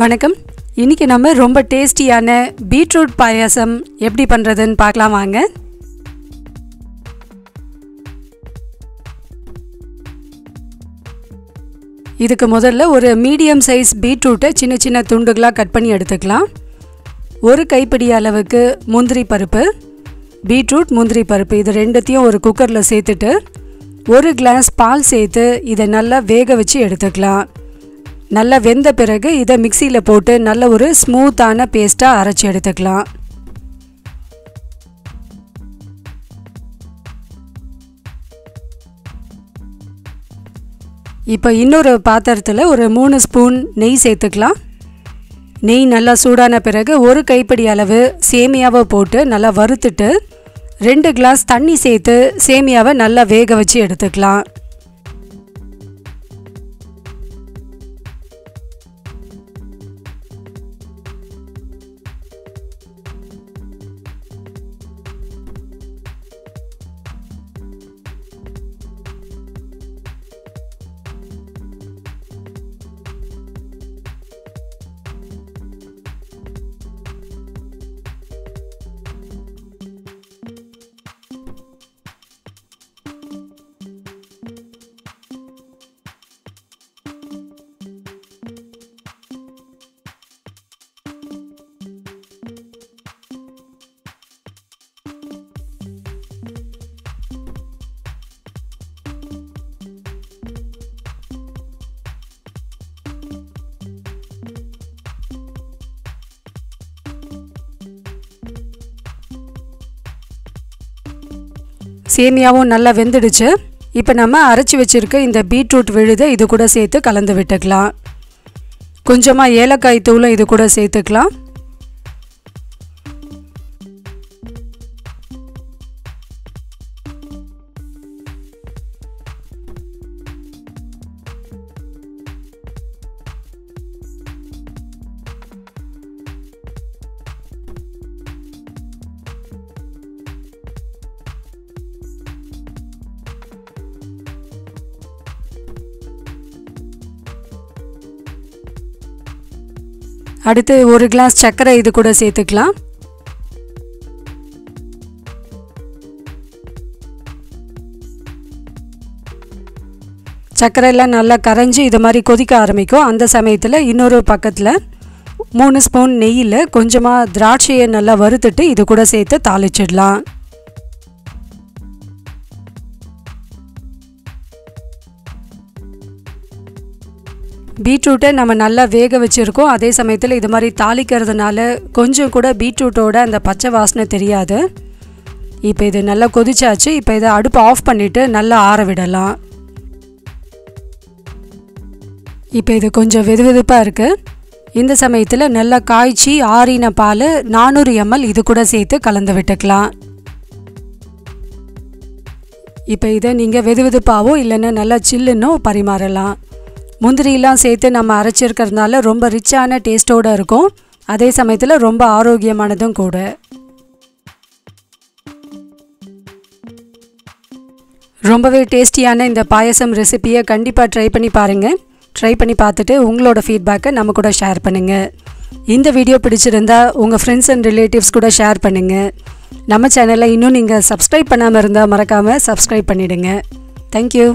வணக்கம். இன்னைக்கு நம்ம ரொம்ப டேஸ்டியான பீட்ரூட் பாயாசம் எப்படி பண்றதுன்னு பார்க்கலாம் வாங்க. இதுக்கு முதல்ல ஒரு மீடியம் சைஸ் பீட்ரூட்டை சின்ன சின்ன துண்டுகளா கட் பண்ணி எடுத்துக்கலாம். ஒரு கைப்பிடி அளவுக்கு முந்திரி பருப்பு, பீட்ரூட் முந்திரி பருப்பு இது ரெண்டுத்தையும் ஒரு குக்கர்ல சேர்த்துட்டு ஒரு கிளாஸ் பால் சேர்த்து இதை நல்லா வேக வச்சு எடுத்துக்கலாம். நல்லா வெந்த பிறகு இதை மிக்ஸியில் போட்டு நல்ல ஒரு ஸ்மூத்தான பேஸ்ட்டாக அரைச்சி எடுத்துக்கலாம். இப்போ இன்னொரு பாத்திரத்தில் ஒரு 3 ஸ்பூன் நெய் சேர்த்துக்கலாம். நெய் நல்லா சூடான பிறகு ஒரு கைப்பிடி அளவு சேமியாவை போட்டு நல்லா வறுத்துட்டு 2 கிளாஸ் தண்ணி சேர்த்து சேமியாவை நல்லா வேக வச்சு எடுத்துக்கலாம். சேமியாவும் நல்லா வெந்துடுச்சு. இப்போ நம்ம அரைச்சி வச்சிருக்க இந்த பீட்ரூட் விழுதை இது கூட சேர்த்து கலந்து விட்டுக்கலாம். கொஞ்சமாக ஏலக்காய் தூளும் இது கூட சேர்த்துக்கலாம். அடுத்து ஒரு கிளாஸ் சர்க்கரை இது கூட சேர்த்துக்கலாம். சர்க்கரை எல்லாம் நல்லா கரைஞ்சி இது மாதிரி கொதிக்க ஆரம்பிக்கும். அந்த சமயத்தில் இன்னொரு பக்கத்தில் 3 ஸ்பூன் நெய்யில் கொஞ்சமாக திராட்சையை நல்லா வறுத்துட்டு இது கூட சேர்த்து தாளிச்சிடலாம். பீட்ரூட்டை நம்ம நல்லா வேக வச்சுருக்கோம். அதே சமயத்தில் இது மாதிரி தாளிக்கிறதுனால கொஞ்சம் கூட பீட்ரூட்டோட அந்த பச்சை வாசனை தெரியாது. இப்போ இது நல்லா கொதிச்சாச்சு. இப்போ இதை அடுப்பை ஆஃப் பண்ணிவிட்டு நல்லா ஆற விடலாம். இப்போ இது கொஞ்சம் வெதுவெதுப்பாக இருக்குது. இந்த சமயத்தில் நல்லா காய்ச்சி ஆறின பால் 400 ml இது கூட சேர்த்து கலந்து விட்டுக்கலாம். இப்போ இதை நீங்கள் வெதுவெதுப்பாவோ இல்லைன்னா நல்லா சில்லுன்னோ பரிமாறலாம். முந்திரியெல்லாம் சேர்த்து நம்ம அரைச்சிருக்கிறதுனால ரொம்ப ரிச்சான டேஸ்ட்டோடு இருக்கும். அதே சமயத்தில் ரொம்ப ஆரோக்கியமானதும் கூட. ரொம்பவே டேஸ்டியான இந்த பாயசம் ரெசிபியை கண்டிப்பாக ட்ரை பண்ணி பாருங்கள். ட்ரை பண்ணி பார்த்துட்டு உங்களோட ஃபீட்பேக்கை நம்ம கூட ஷேர் பண்ணுங்கள். இந்த வீடியோ பிடிச்சிருந்தா உங்கள் ஃப்ரெண்ட்ஸ் அண்ட் ரிலேட்டிவ்ஸ் கூட ஷேர் பண்ணுங்கள். நம்ம சேனலை இன்னும் நீங்கள் சப்ஸ்கிரைப் பண்ணாமல் இருந்தால் மறக்காமல் சப்ஸ்கிரைப் பண்ணிவிடுங்க. தேங்க்யூ.